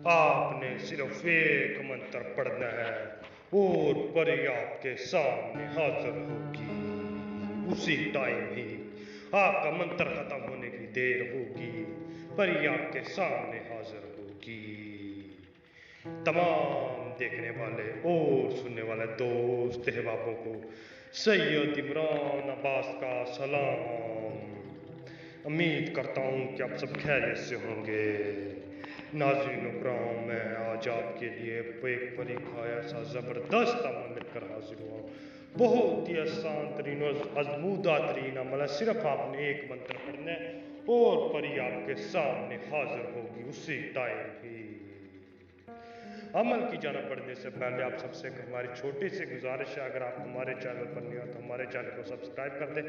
आपने सिर्फ एक मंत्र पढ़ना है और परी आपके सामने हाजिर होगी। उसी टाइम ही आपका मंत्र खत्म होने की देर होगी, परी आपके सामने हाजिर होगी। तमाम देखने वाले और सुनने वाले दोस्त अहबाबों को सैयद इमरान अब्बास का सलाम। उम्मीद करता हूँ कि आप सब खैरियत से होंगे। नाज़रीन इकराम, मैं आज आपके लिए एक परीक्षा ऐसा ज़बरदस्त अमल लेकर हाजिर हुआ। बहुत ही आसान तरीन और आजमूदा तरीन अमल है। सिर्फ आपने एक मंत्र पढ़ना है और परी आपके सामने हाजिर होगी उसी टाइम ही। अमल की जाना बढ़ने से पहले आप सबसे हमारी छोटी सी गुजारिश है, अगर आप हमारे चैनल पर नहीं हो तो हमारे चैनल को सब्सक्राइब कर दें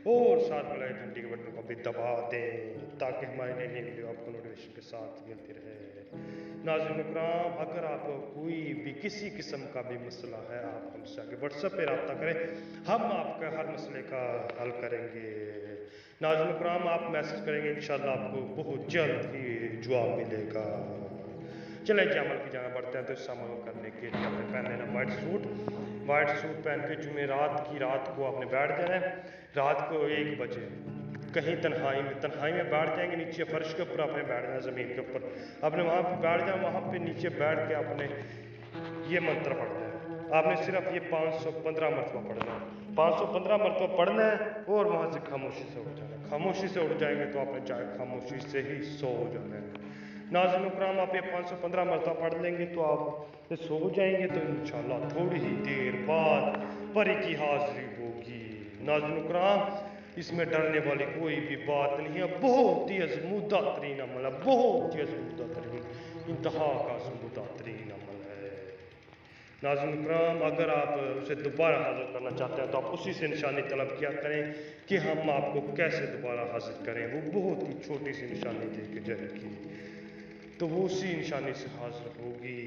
और साथ में लगे घंटी के बटन को भी दबा दें ताकि हमारी नई नई वीडियो आपको नोटिफिकेशन के साथ मिलती रहे। नाज़रीन इकराम, अगर आपको कोई भी किसी किस्म का भी मसला है, आप हमसे आगे व्हाट्सएप पे रब्ता करें, हम आपका हर मसले का हल करेंगे। नाज़रीन इकराम, आप मैसेज करेंगे, इंशाल्लाह आपको बहुत जल्द ही जवाब मिलेगा। चले जी अमल की जाना बढ़ते हैं। तो इस अमल करने के लिए आपने पहन लेना वाइट सूट पहन के जुमेरात की रात को आपने बैठ जाना है। रात को 1 बजे कहीं तन्हाई में बैठ जाएंगे, नीचे फर्श के ऊपर आपने बैठ जाना, ज़मीन के ऊपर आपने वहाँ पर बैठ जाना। वहाँ पे नीचे बैठ के आपने ये मंत्र पढ़ना है। आपने सिर्फ ये 515 मरतबा पढ़ना है, 515 मरतबा पढ़ना है और वहाँ से खामोशी से उठ जाना है। खामोशी से उठ जाएंगे तो आपने चाहे खामोशी से ही सो जाना है। नाज़रीन इकराम, आप ये 515 मरतबा पढ़ लेंगे तो आप सो जाएंगे तो इंशाल्लाह थोड़ी ही देर बाद परी की हाजिरी होगी। नाज़रीन इकराम, इसमें डरने वाली कोई भी बात नहीं है। बहुत ही अज़मूदा तरीन अमल है, बहुत ही अज़मूदा तरीन, इंतहा का अज़मूदा तरीन अमल है। नाज़रीन इकराम, अगर आप उसे दोबारा हाजिर करना चाहते हैं तो आप उसी से निशानी तलब किया करें कि हम आपको कैसे दोबारा हाजिर करें। वो बहुत ही छोटी सी निशानी दे के जाएगी तो वो उसी निशानी से हाजिर होगी।